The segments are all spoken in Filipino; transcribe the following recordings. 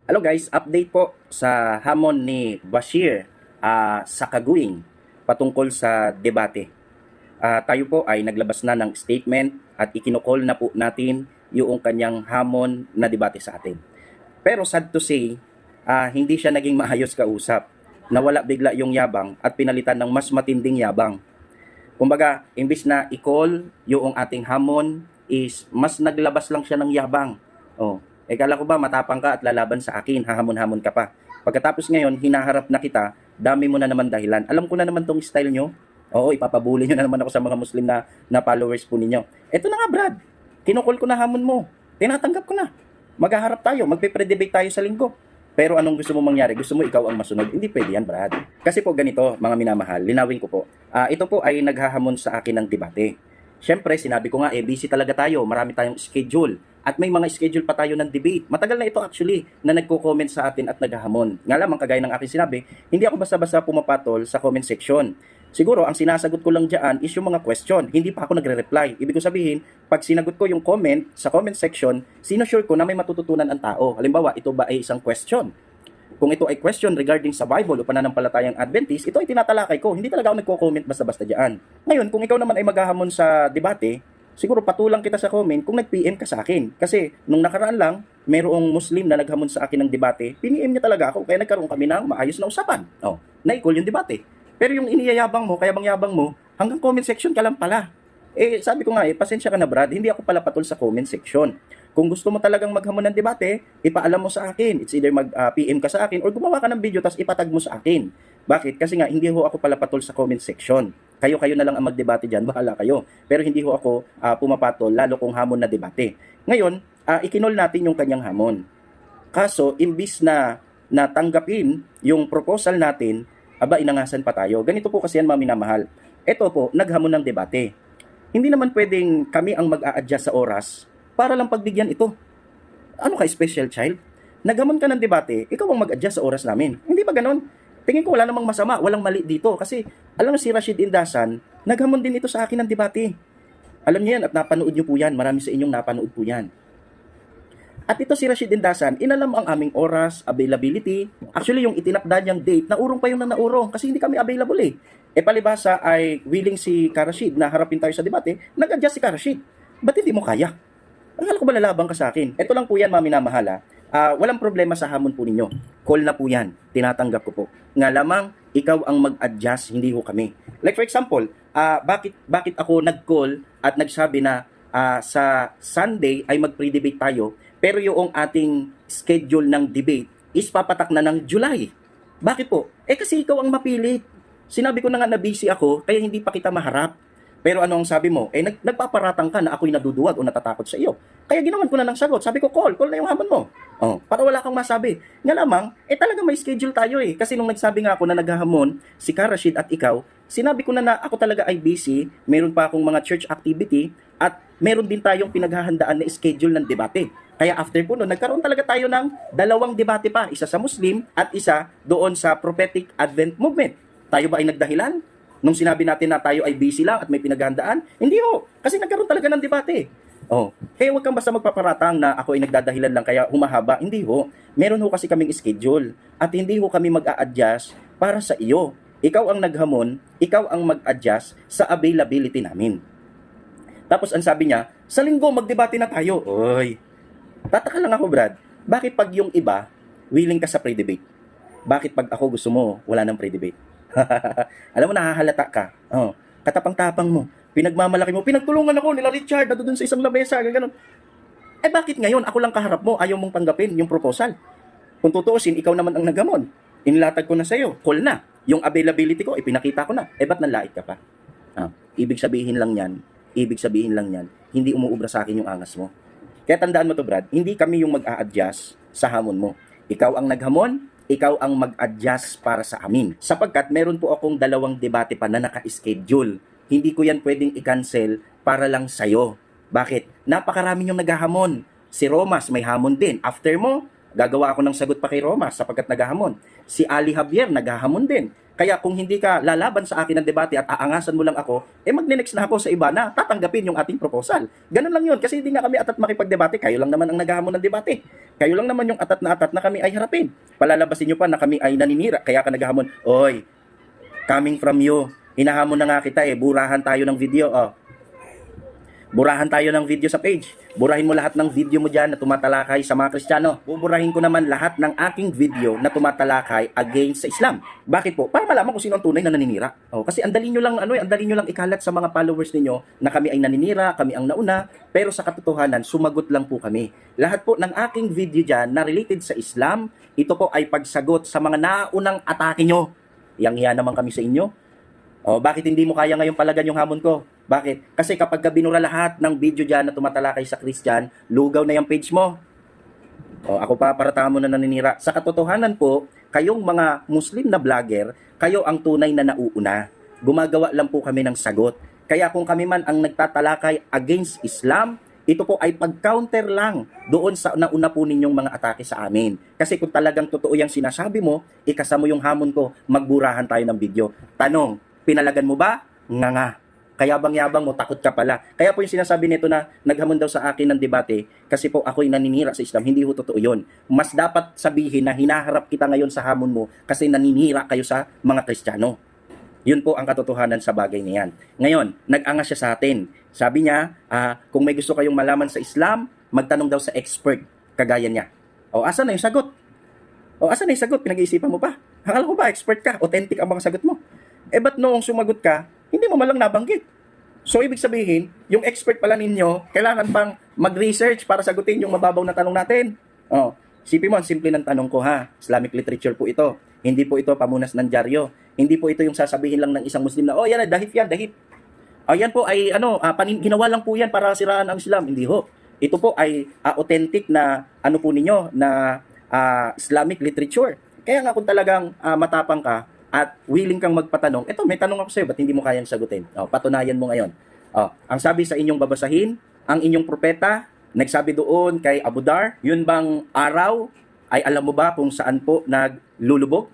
Hello guys, update po sa hamon ni Bashir sa Kaguing patungkol sa debate. Tayo po ay naglabas na ng statement at ikinokol na po natin yung kanyang hamon na debate sa atin. Pero sad to say, hindi siya naging maayos kausap. Nawala bigla yung yabang at pinalitan ng mas matinding yabang. Kumbaga, imbis na i-call yung ating hamon is mas naglabas lang siya ng yabang. Oh, kala ko ba matapang ka at lalaban sa akin, hahamon-hamon ka pa. Pagkatapos ngayon, hinaharap na kita, dami mo na naman dahilan. Alam ko na naman tong style nyo. Oo, ipapabuli nyo na naman ako sa mga Muslim na followers po ninyo. Eto na nga Brad, kinukol ko na hamon mo. Tinatanggap ko na. Maghaharap tayo, magpe-pre-debate tayo sa linggo. Pero anong gusto mo mangyari? Gusto mo ikaw ang masunod? Hindi pwede yan, Brad. Kasi po ganito, mga minamahal, linawin ko po. Ito po ay naghahamon sa akin ng debate. Siyempre, sinabi ko nga, busy talaga tayo. Marami tayong schedule. At may mga schedule pa tayo ng debate. Matagal na ito actually na nagko-comment sa atin at naghahamon. Nga lamang, kagaya ng aking sinabi, hindi ako basta-basta pumapatol sa comment section. Siguro, ang sinasagot ko lang dyan is yung mga question. Hindi pa ako nagre-reply. Ibig ko sabihin, pag sinagot ko yung comment sa comment section, sinusure ko na may matututunan ang tao. Halimbawa, ito ba ay isang question? Kung ito ay question regarding sa Bible o pananampalatayang Adventist, ito ay tinatalakay ko. Hindi talaga ako nagko-comment basta-basta dyan. Ngayon, kung ikaw naman ay maghahamon sa debate, siguro patulang kita sa comment kung nag-PM ka sa akin. Kasi nung nakaraan lang, mayroong Muslim na naghamon sa akin ng debate, piniem niya talaga ako, kaya nagkaroon kami ng maayos na usapan. Na-equal yung debate. Pero yung iniyayabang mo, kaya bang yabang mo, hanggang comment section ka lang pala. Sabi ko nga pasensya ka na Brad, hindi ako pala patol sa comment section. Kung gusto mo talagang maghamon ng debate, ipaalam mo sa akin. It's either mag-PM ka sa akin or gumawa ka ng video tapos ipatag mo sa akin. Bakit? Kasi nga, hindi ho ako pala patol sa comment section. Kayo na lang ang magdebate dyan, bahala kayo. Pero hindi ho ako pumapatol, lalo kung hamon na debate. Ngayon, ikinol natin yung kanyang hamon. Kaso, imbis na natanggapin yung proposal natin, inangasan pa tayo. Ganito po kasi yan, mga minamahal. Ito po, naghamon ng debate. Hindi naman pwedeng kami ang mag-a-adjust sa oras para lang pagbigyan ito. Ano ka, special child? Naghamon ka ng debate, ikaw ang mag-adjust sa oras namin. Hindi ba ganon? Tingin ko wala namang masama, walang mali dito. Kasi alam mo si Rashid Indasan, naghamon din ito sa akin ng debate. Alam niyo yan at napanood niyo po yan. Marami sa inyong napanood po yan. At ito si Rashid Indasan, inalam ang aming oras, availability. Actually, yung itinakda niyang date, naurong pa yung naurong kasi hindi kami available eh. Palibasa ay willing si Karashid na harapin tayo sa debate, nag-adjust si Karashid. Ba't hindi mo kaya? Akala ko ba lalabang ka sa akin? Ito lang po yan, mga minamahal. Walang problema sa hamon po ninyo. Call na po yan. Tinatanggap ko po. Nga lamang, ikaw ang mag-adjust, hindi ho kami. Like for example, bakit ako nag-call at nagsabi na sa Sunday ay mag-pre-debate tayo, pero yung ating schedule ng debate is papatak na ng July. Bakit po? Kasi ikaw ang mapilit. Sinabi ko na nga na busy ako, kaya hindi pa kita maharap. Pero ano ang sabi mo? Nagpaparatang ka na ako'y naduduwag o natatakot sa iyo. Kaya ginawan ko na ng sagot. Sabi ko, call na yung hamon mo. Para wala kang masabi. Nga lamang, talaga may schedule tayo eh. Kasi nung nagsabi nga ako na naghahamon, si Karashid at ikaw, sinabi ko na ako talaga ay busy, meron pa akong mga church activity, at meron din tayong pinaghahandaan na schedule ng debate. Kaya after po noon, nagkaroon talaga tayo ng dalawang debate pa. Isa sa Muslim at isa doon sa Prophetic Advent Movement. Tayo ba ay nagdahilan? Nung sinabi natin na tayo ay busy lang at may pinaghahandaan? Hindi ho. Kasi nagkaroon talaga ng debate. Kaya huwag kang basta magpaparatang na ako ay nagdadahilan lang kaya humahaba. Hindi ho. Meron ho kasi kaming schedule. At hindi ho kami mag-a-adjust para sa iyo. Ikaw ang naghamon, ikaw ang mag-adjust sa availability namin. Tapos ang sabi niya, sa linggo magdebate na tayo. Oy, tataka lang ako Brad. Bakit pag yung iba, willing ka sa pre-debate? Bakit pag ako gusto mo, wala nang pre-debate? Alam mo, nahahalata ka. Katapang-tapang mo. Pinagmamalaki mo. Pinagtulungan ako nila Richard na doon sa isang lamesa. Ganun. Bakit ngayon ako lang kaharap mo, ayaw mong tanggapin yung proposal? Kung tutuusin, ikaw naman ang nagamon. Inilatag ko na sa'yo. Call na. Yung availability ko, pinakita ko na. Ba't nanlait ka pa? Ibig sabihin lang yan, hindi umuubra sa akin yung angas mo. Kaya tandaan mo to Brad, hindi kami yung mag-a-adjust sa hamon mo. Ikaw ang naghamon, ikaw ang mag-adjust para sa amin. Sapagkat meron po akong dalawang debate pa na naka-schedule. Hindi ko yan pwedeng i-cancel para lang sa'yo. Bakit? Napakarami yung naghahamon. Si Romas may hamon din. After mo, gagawa ako ng sagot pa kay Romas sapagkat naghahamon. Si Ali Javier naghahamon din. Kaya kung hindi ka lalaban sa akin ng debate at aangasan mo lang ako, magne-next na ako sa iba na tatanggapin yung ating proposal. Ganun lang yun kasi hindi nga kami atat makipagdebate. Kayo lang naman ang naghahamon ng debate. Kayo lang naman yung atat na kami ay harapin. Palalabasin nyo pa na kami ay naninira. Kaya ka naghahamon, oy, coming from you. Hinahamon na nga kita eh. Burahan tayo ng video. Oh. Burahan tayo ng video sa page. Burahin mo lahat ng video mo dyan na tumatalakay sa mga Kristiyano. Buburahin ko naman lahat ng aking video na tumatalakay against sa Islam. Bakit po? Para malaman kung sino ang tunay na naninira. Oh, kasi andali nyo lang andali nyo lang ikalat sa mga followers ninyo na kami ay naninira, kami ang nauna, pero sa katotohanan sumagot lang po kami. Lahat po ng aking video dyan na related sa Islam, ito po ay pagsagot sa mga naunang atake nyo. Yang naman kami sa inyo. Oh, bakit hindi mo kaya ngayon palagan yung hamon ko? Bakit? Kasi kapag binura lahat ng video dyan na tumatalakay sa Christian, lugaw na yung page mo. O, ako pa para tamo na naninira. Sa katotohanan po, kayong mga Muslim na vlogger, kayo ang tunay na nauuna. Gumagawa lang po kami ng sagot. Kaya kung kami man ang nagtatalakay against Islam, ito po ay pag-counter lang doon sa nauna po ninyong mga atake sa amin. Kasi kung talagang totoo yung sinasabi mo, ikasa mo yung hamon ko, magburahan tayo ng video. Tanong, pinalagan mo ba? Nga. Kayabang-yabang mo, takot ka pala. Kaya po yung sinasabi nito na naghamon daw sa akin ng debate, kasi po ako'y naninira sa Islam, hindi ho totoo yun. Mas dapat sabihin na hinaharap kita ngayon sa hamon mo kasi naninira kayo sa mga Kristiyano. Yun po ang katotohanan sa bagay niyan. Ngayon, nag-angas siya sa atin. Sabi niya, kung may gusto kayong malaman sa Islam, magtanong daw sa expert, kagaya niya. O, asan na yung sagot? O, asan na yung sagot? Pinag-iisipan mo pa? Akala ko ba, expert ka? Authentic ang mga sagot mo? Ba't noong sumagot ka, hindi mo malang nabanggit? So, ibig sabihin, yung expert pala ninyo, kailangan bang mag-research para sagutin yung mababaw na tanong natin? Oh, isipin mo, ang simple ng tanong ko ha. Islamic literature po ito. Hindi po ito pamunas ng dyaryo. Hindi po ito yung sasabihin lang ng isang Muslim na, oh, yan, dahip yan, dahip. Oh, yan po ay, ginawa lang po yan para siraan ang Islam. Hindi ho. Ito po ay authentic na, po ninyo, na Islamic literature. Kaya nga kung talagang matapang ka, at willing kang magpatanong, eto may tanong ako sa iyo, ba't hindi mo kayang sagutin? Patunayan mo ngayon. Ang sabi sa inyong babasahin, ang inyong propeta, nagsabi doon kay Abu Dhar, yun bang araw, ay alam mo ba kung saan po naglulubog?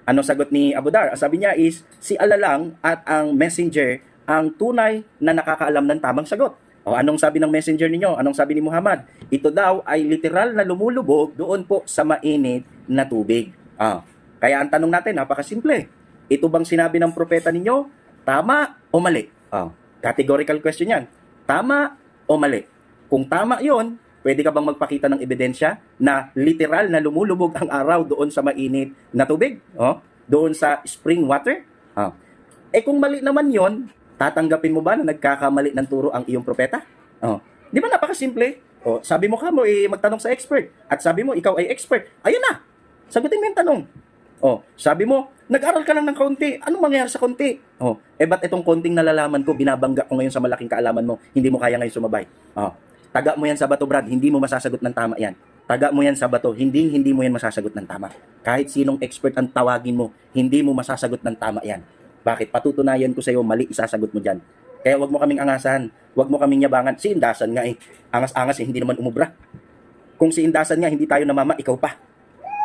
Ano sagot ni Abu Dhar? Sabi niya is, si Allah lang at ang messenger, ang tunay na nakakaalam ng tamang sagot. Anong sabi ng messenger ninyo? Anong sabi ni Muhammad? Ito daw ay literal na lumulubog doon po sa mainit na tubig. Kaya ang tanong natin, napakasimple. Ito bang sinabi ng propeta ninyo? Tama o mali? Categorical question yan. Tama o mali? Kung tama yon, pwede ka bang magpakita ng ebidensya na literal na lumulubog ang araw doon sa mainit na tubig? Doon sa spring water? Kung mali naman yon, tatanggapin mo ba na nagkakamali ng turo ang iyong propeta? Di ba napakasimple? Sabi mo ka mo, magtanong sa expert. At sabi mo, ikaw ay expert. Ayun na! Sagutin mo yung tanong. Sabi mo, nag-aral ka lang ng kaunti. Anong mangyayari sa kaunti? Ba't itong konting nalalaman ko, binabangga ko ngayon sa malaking kaalaman mo, hindi mo kaya ngayon sumabay? Taga mo yan sa bato, Brad, hindi mo masasagot ng tama yan. Taga mo yan sa bato, hindi mo yan masasagot ng tama. Kahit sinong expert ang tawagin mo, hindi mo masasagot ng tama yan. Bakit? Patutunayan ko sa iyo, mali isasagot mo dyan. Kaya wag mo kaming angasan, wag mo kaming yabangan. Si Indasan nga angas-angas hindi naman umubra. Kung si Indasan nga, hindi tayo namama, ikaw pa.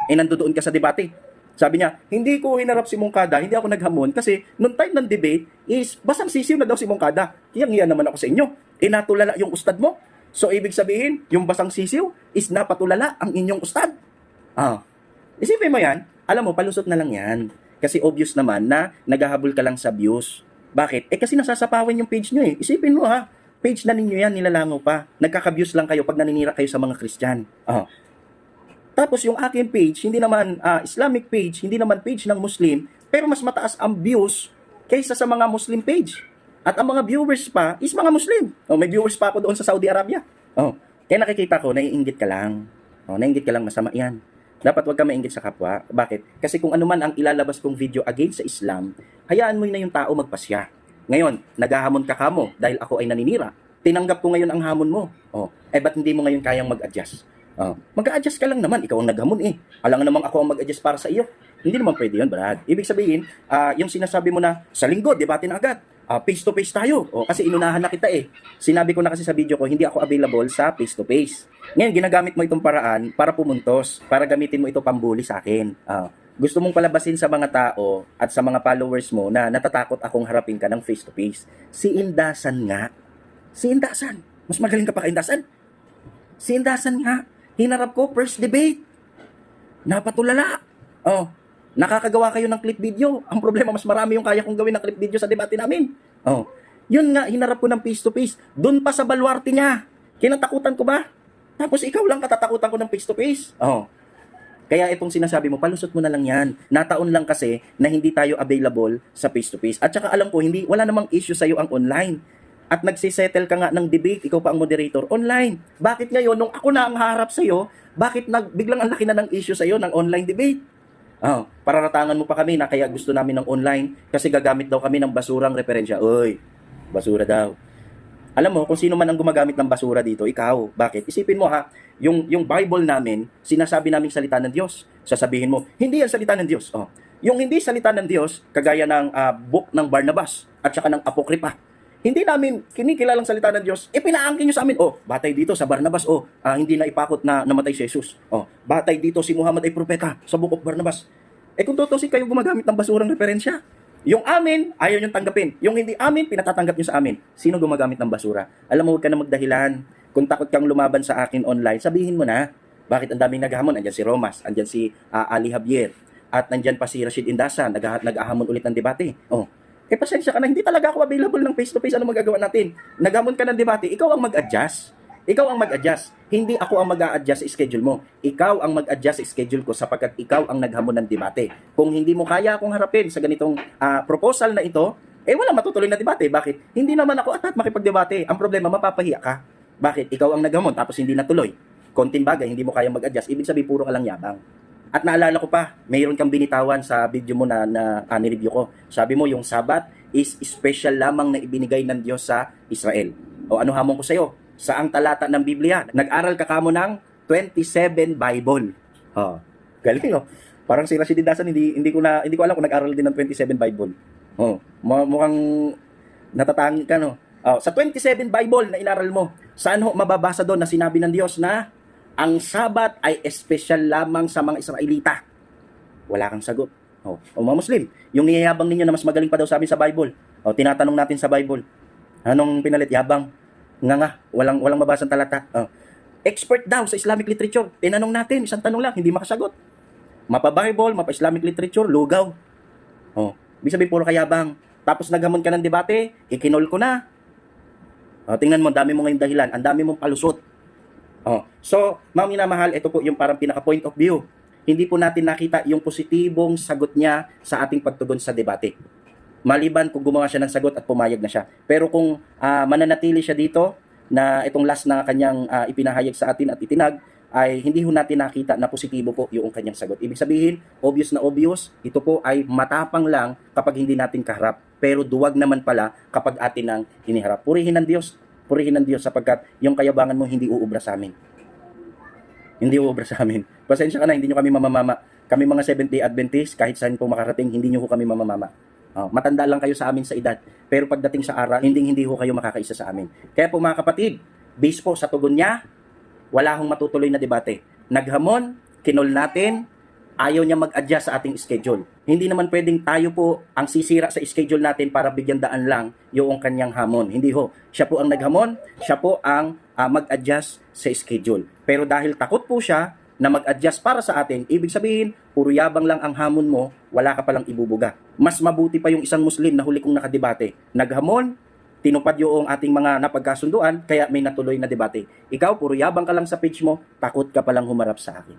Nandoon ka sa debate. Sabi niya, hindi ko hinarap si Mongkada, hindi ako naghamon kasi nung time ng debate is basang sisiw na daw si Mongkada. Hiyang-hiya naman ako sa inyo. Natulala yung ustad mo. So ibig sabihin, yung basang sisiw is napatulala ang inyong ustad. Isipin mo yan, alam mo, palusot na lang yan. Kasi obvious naman na naghahabol ka lang sa views. Bakit? Kasi nasasapawin yung page nyo eh. Isipin mo ha, page na ninyo yan, nilalangaw pa. Nagkaka-views lang kayo pag naninira kayo sa mga Christian. Tapos yung aking page, hindi naman Islamic page, hindi naman page ng Muslim, pero mas mataas ang views kaysa sa mga Muslim page. At ang mga viewers pa is mga Muslim. May viewers pa ako doon sa Saudi Arabia. Kaya nakikita ko, naiinggit ka lang. Naiinggit ka lang, masama yan. Dapat wag ka mainggit sa kapwa. Bakit? Kasi kung ano man ang ilalabas kong video against sa Islam, hayaan mo na yung tao magpasya. Ngayon, naghahamon ka kamo dahil ako ay naninira. Tinanggap ko ngayon ang hamon mo. Ba't hindi mo ngayon kayang mag-adjust? Mag-a-adjust ka lang naman, ikaw ang naghamon Alangan namang ako ang mag-adjust para sa iyo. Hindi naman pwede yun, Brad. Ibig sabihin, yung sinasabi mo na sa linggo, debate na agad. Face to face tayo. Kasi inunahan na kita Sinabi ko na kasi sa video ko, hindi ako available sa face to face. Ngayon, ginagamit mo itong paraan para pumuntos, para gamitin mo ito pambuli sa akin. Gusto mong palabasin sa mga tao at sa mga followers mo na natatakot akong harapin ka ng face to face. Si Indasan nga. Si Indasan. Mas magaling ka pa kay Indasan. Si Indasan nga. Hinarap ko, first debate. Napatulala. Oh, nakakagawa kayo ng clip video. Ang problema, mas marami yung kaya kong gawin ng clip video sa debate namin. Oh, yun nga, hinarap ko ng face to face. Doon pa sa baluarte niya. Kinatakutan ko ba? Tapos ikaw lang katatakutan ko ng face to face. Oh, kaya itong sinasabi mo, palusot mo na lang yan. Nataon lang kasi na hindi tayo available sa face to face. At saka alam ko, wala namang issue sa'yo ang online. At nagsisettle ka nga ng debate, ikaw pa ang moderator, online. Bakit ngayon, nung ako na ang harap sa'yo, bakit biglang ang laki na ng issue sa'yo ng online debate? Oh, pararatangan mo pa kami na kaya gusto namin ng online kasi gagamit daw kami ng basurang referensya. Uy, basura daw. Alam mo, kung sino man ang gumagamit ng basura dito, ikaw. Bakit? Isipin mo ha, yung Bible namin, sinasabi naming salita ng Diyos. Sasabihin mo, hindi yan salita ng Diyos. Oh. Yung hindi salita ng Diyos, kagaya ng book ng Barnabas at saka ng Apokripa, hindi namin kinikilalang salita ng Diyos, pinaangkin nyo sa amin. Oh, batay dito sa Barnabas, hindi na ipakot na namatay si Jesus. Oh, batay dito si Muhammad ay propeta sa book of Barnabas. Kung tutusin kayo gumagamit ng basurang referensya, yung amin, ayaw nyo tanggapin. Yung hindi amin, pinatatanggap nyo sa amin. Sino gumagamit ng basura? Alam mo, huwag ka na magdahilan. Kung takot kang lumaban sa akin online, sabihin mo na. Bakit ang daming naghahamon? Andyan si Romas, andyan si Ali Javier, at nandyan pa si Rashid Indasa, nag-ahamon ulit ng debate. Oh, pasensya ka na, hindi talaga ako available ng face-to-face. Ano magagawa natin? Naghamon ka ng debate, ikaw ang mag-adjust. Ikaw ang mag-adjust. Hindi ako ang mag-a-adjust sa schedule mo. Ikaw ang mag-adjust sa schedule ko sapagkat ikaw ang naghamon ng debate. Kung hindi mo kaya akong harapin sa ganitong proposal na ito, wala matutuloy na debate. Bakit? Hindi naman ako atat makipagdebate. Ang problema, mapapahiya ka. Bakit? Ikaw ang naghamon tapos hindi natuloy. Konting bagay, hindi mo kaya mag-adjust. Ibig sabihin, puro ka lang yabang. At naalala ko pa, mayroon kang binitawan sa video mo na nireview ko. Sabi mo, yung Sabat is special lamang na ibinigay ng Diyos sa Israel. O ano hamon ko sa'yo? Saang talata ng Biblia? Nag-aral ka kamo ng 27 Bible. Oh, galing, oh. Parang si Rashid Dasan, hindi ko alam kung nag-aral din ng 27 Bible. Oh, mukhang natatangi ka, no? Oh, sa 27 Bible na inaral mo, saan ho mababasa doon na sinabi ng Diyos na ang Sabat ay special lamang sa mga Israelita? Wala kang sagot. Oh, mga Muslim, yung niyayabang ninyo na mas magaling pa daw sa amin sa Bible. Oh, tinatanong natin sa Bible. Anong pinalit? Yabang. Nga, walang mabasang talata. Oh. Expert daw sa Islamic literature. Tinanong natin, isang tanong lang, hindi makasagot. Mapa-Bible, mapa-Islamic literature, lugaw. Oh, ibig sabihin puro kayabang. Tapos naghamon ka ng debate, ikinol ko na. Oh, tingnan mo, dami mo ngayong dahilan, ang dami mong palusot. Oh, so, mga minamahal, ito po yung parang pinaka-point of view. Hindi po natin nakita yung positibong sagot niya sa ating pagtugon sa debate. Maliban kung gumawa siya ng sagot at pumayag na siya. Pero kung mananatili siya dito, na itong last na kanyang ipinahayag sa atin at itinag, ay hindi ho natin nakita na positibo po yung kanyang sagot. Ibig sabihin, obvious na obvious, ito po ay matapang lang kapag hindi natin kaharap. Pero duwag naman pala kapag atin ang hiniharap. Purihin ng Diyos sapagkat yung kayabangan mo hindi uubra sa amin. Hindi uubra sa amin. Pasensya ka na, hindi nyo kami mamamama. Kami mga Seventh-day Adventist, kahit saan po makarating, hindi nyo ho kami mamamama. Matanda lang kayo sa amin sa edad, pero pagdating sa aral, hindi ho kayo makakaisa sa amin. Kaya po mga kapatid, based po sa tugon niya, wala hong matutuloy na debate. Naghamon, kinol natin, ayaw niya mag-adjust sa ating schedule. Hindi naman pwedeng tayo po ang sisira sa schedule natin para bigyan daan lang yung kanyang hamon. Hindi ho. Siya po ang naghamon, siya po ang mag-adjust sa schedule. Pero dahil takot po siya na mag-adjust para sa atin, ibig sabihin, puro yabang lang ang hamon mo, wala ka palang ibubuga. Mas mabuti pa yung isang Muslim na huli kong nakadebate. Naghamon, tinupad yung ating mga napagkasunduan, kaya may natuloy na debate. Ikaw, puro yabang ka lang sa page mo, takot ka palang humarap sa akin.